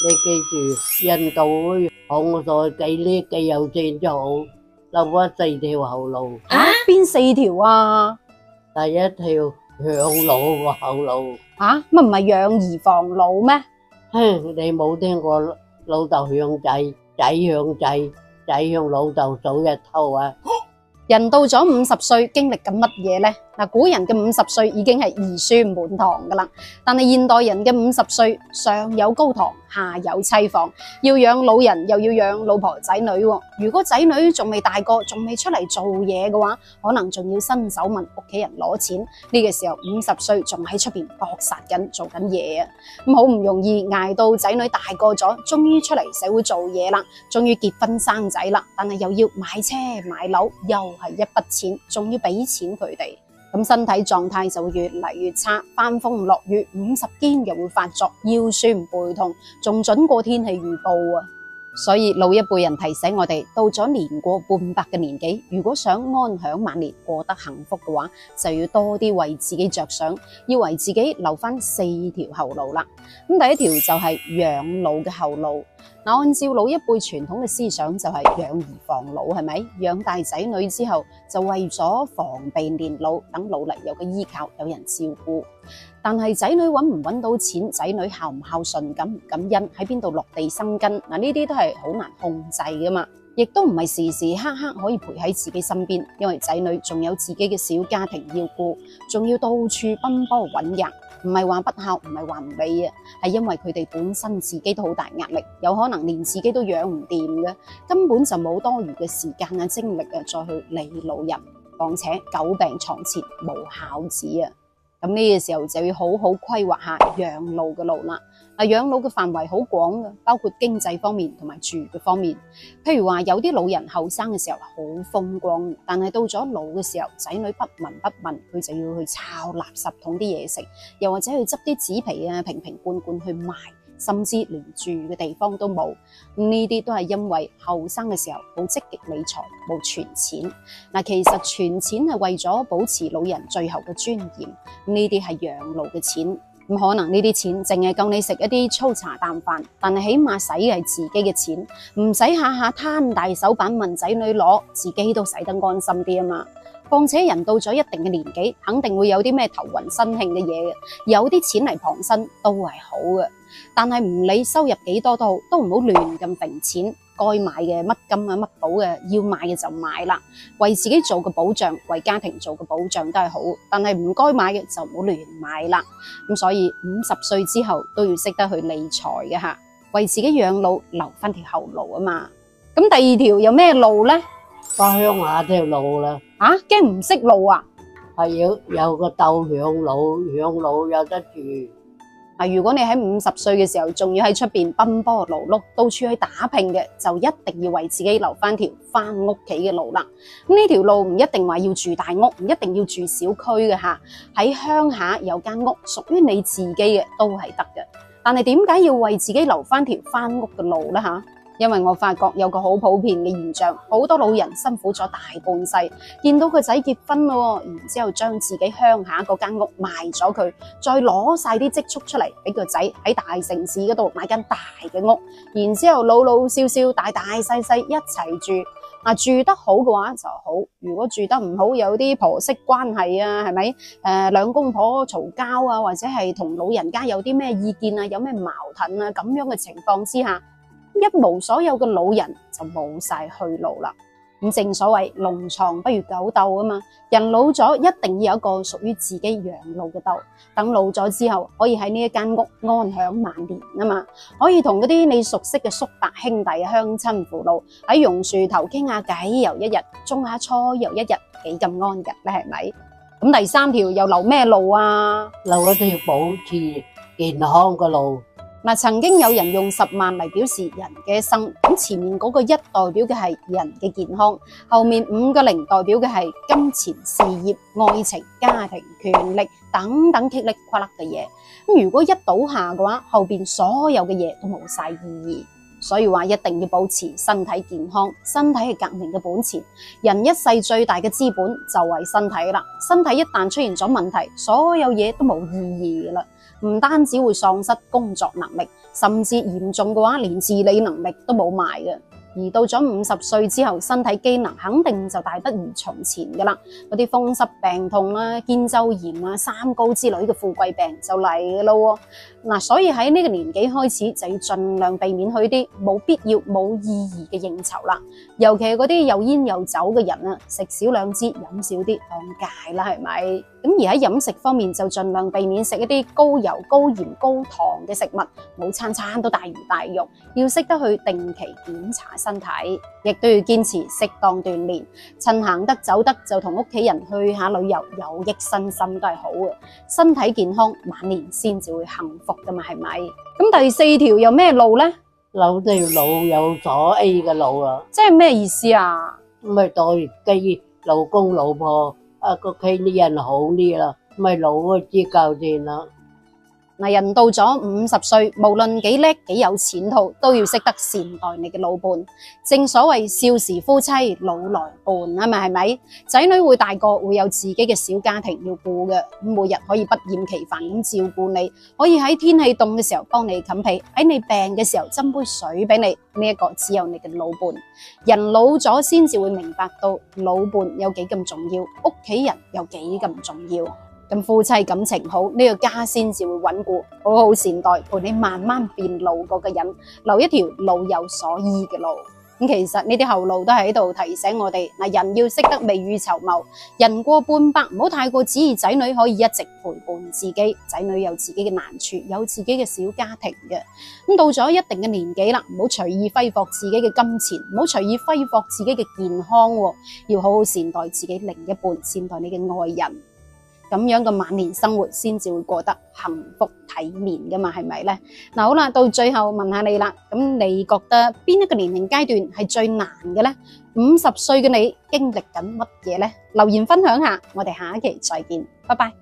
你記住，印度紅菜幾叻幾有錢就好，留返4條後路。邊4條啊？第一條養老個後路。乜唔係養兒防老咩？你冇聽過老豆養仔，仔養仔，仔養老豆早日頭啊？人到咗50歲，經歷緊乜嘢呢？古人嘅50歲已經係兒孫滿堂噶啦，但係現代人嘅50歲，上有高堂，下有妻房，要養老人又要養老婆仔女喎。如果仔女仲未大個，仲未出嚟做嘢嘅話，可能仲要伸手問屋企人攞錢。呢個時候50歲仲喺出邊搏殺緊做緊嘢啊！咁好唔容易捱到仔女大個咗，終於出嚟社會做嘢啦，終於結婚生仔啦，但係又要買車買樓，又係一筆錢，仲要俾錢佢哋。咁身體狀態就會越嚟越差，翻風落雨50肩又會發作，腰酸背痛，仲準過天氣預報啊！所以老一輩人提醒我哋，到咗年過半百嘅年紀，如果想安享晚年，過得幸福嘅話，就要多啲為自己着想，要為自己留翻4條後路啦。咁第一條就係養老嘅後路。按照老一輩傳統嘅思想，就係養兒防老，係咪？養大仔女之後，就為咗防備年老，等老嚟有個依靠，有人照顧。但係仔女揾唔揾到錢，仔女孝唔孝順，感唔感恩，喺邊度落地生根，呢啲都係好難控制噶嘛。亦都唔係時時刻刻可以陪喺自己身邊，因為仔女仲有自己嘅小家庭要顧，仲要到處奔波揾人。唔係話不孝，唔係話唔理啊，係因為佢哋本身自己都好大壓力，有可能連自己都養唔掂嘅，根本就冇多餘嘅時間啊、精力啊，再去理老人。況且久病床前無孝子啊！咁呢個時候就要好好規劃下養老嘅路啦。養老嘅範圍好廣嘅，包括經濟方面同埋住嘅方面。譬如話有啲老人後生嘅時候好風光，但係到咗老嘅時候，仔女不聞不問，佢就要去抄垃圾桶啲嘢食，又或者去執啲紙皮啊、瓶瓶罐罐去賣，甚至連住嘅地方都冇。呢啲都係因為後生嘅時候冇積極理財，冇存錢。其實存錢係為咗保持老人最後嘅尊嚴，呢啲係養老嘅錢。咁可能呢啲錢淨係夠你食一啲粗茶淡飯，但係起碼使嘅係自己嘅錢，唔使下下攤大手板問仔女攞，自己都使得安心啲啊嘛。況且人到咗一定嘅年紀，肯定會有啲咩頭暈身慶嘅嘢嘅，有啲錢嚟傍身都係好嘅。但係唔理收入幾多都好，都唔好亂咁揈錢。該買嘅乜金啊乜寶嘅，要買嘅就買啦，為自己做個保障，為家庭做個保障都係好。但係唔該買嘅就唔好亂買啦。咁所以50歲之後都要識得去理財嘅吓，為自己養老留翻條後路啊嘛。咁第2條有咩路呢？返鄉下條路啦。驚唔識路啊？係要有個竇養老，養老有得住。如果你喺50歲嘅時候，仲要喺出邊奔波勞碌，到處去打拼嘅，就一定要為自己留翻條翻屋企嘅路啦。呢條路唔一定話要住大屋，唔一定要住小區嘅吓，喺鄉下有間屋屬於你自己嘅都係得嘅。但係點解要為自己留翻條翻屋嘅路呢吓？因為我發覺有個好普遍嘅現象，好多老人辛苦咗大半世，見到個仔結婚咯，然之後將自己鄉下嗰間屋賣咗佢，再攞晒啲積蓄出嚟俾個仔喺大城市嗰度買間大嘅屋，然之後老老少少、大大細細一齊住。住得好嘅話就好，如果住得唔好，有啲婆媳關係啊，係咪？兩公婆嘈交啊，或者係同老人家有啲咩意見啊，有咩矛盾啊，咁樣嘅情況之下，一無所有嘅老人就冇晒去路啦。咁正所謂龍床不如狗竇啊嘛，人老咗一定要有一個屬於自己養老嘅竇，等老咗之後可以喺呢一間屋安享晚年啊嘛，可以同嗰啲你熟悉嘅叔伯兄弟鄉親父老喺榕樹頭傾下偈又一日，種下菜又一日，幾咁安逸咧，係咪？咁第3條又留咩路啊？留一條保持健康嘅路。曾經有人用10萬嚟表示人嘅一生，咁前面嗰個1代表嘅係人嘅健康，後面5個0代表嘅係金錢、事業、愛情、家庭、權力等等棘哩呱啦嘅嘢。咁如果一倒下嘅話，後邊所有嘅嘢都冇晒意義。所以話一定要保持身體健康，身體係革命嘅本錢。人一世最大嘅資本就係身體啦，身體一旦出現咗問題，所有嘢都冇意義噶啦，唔單止會喪失工作能力，甚至嚴重嘅話，連自理能力都冇埋嘅。而到咗50歲之後，身體機能肯定就大不如從前噶啦，嗰啲風濕病痛啦、肩周炎啊、三高之類嘅富貴病就嚟噶咯。嗱，所以喺呢個年紀開始就要盡量避免去啲冇必要、冇意義嘅應酬啦。尤其係嗰啲又煙又酒嘅人啊，食少兩支，飲少啲，當戒啦，係咪？咁而喺飲食方面就盡量避免食一啲高油、高鹽、高糖嘅食物，冇餐餐都大魚大肉，要識得去定期檢查身體，亦都要堅持適當鍛煉，趁行得走得就同屋企人去下旅遊，有益身心都係好嘅。身體健康，晚年先至會幸福噶嘛，係咪？咁第4條有咩路呢？有條路有所 A 嘅路啦，即係咩意思啊？咪對基老公老婆屋企啲人好啲啦，咪老嗰支夠先啦。嗱，人到咗50歲，無論幾叻幾有錢途，都要識得善待你嘅老伴。正所謂少時夫妻老來伴啊嘛，係咪？仔女會大個，會有自己嘅小家庭要顧嘅，咁每日可以不厭其煩咁照顧你，可以喺天氣凍嘅時候幫你冚被，喺你病嘅時候斟杯水俾你。呢一個只有你嘅老伴。人老咗先至會明白到老伴有幾咁重要，屋企人有幾咁重要。咁夫妻感情好，呢個家先至會穩固，好好善待，陪你慢慢變老嗰個人，留一條老有所依嘅路。咁其實呢啲後路都係喺度提醒我哋，人要識得未雨綢繆，人過半百，唔好太過指意仔女可以一直陪伴自己，仔女有自己嘅難處，有自己嘅小家庭嘅。咁到咗一定嘅年紀啦，唔好隨意揮霍自己嘅金錢，唔好隨意揮霍自己嘅健康，要好好善待自己另一半，善待你嘅愛人。咁樣嘅晚年生活先至會過得幸福體面㗎嘛，係咪呢？嗱，好啦，到最後問下你啦，咁你覺得邊一個年齡階段係最難嘅呢？50歲嘅你經歷緊乜嘢呢？留言分享下，我哋下一期再見，拜拜。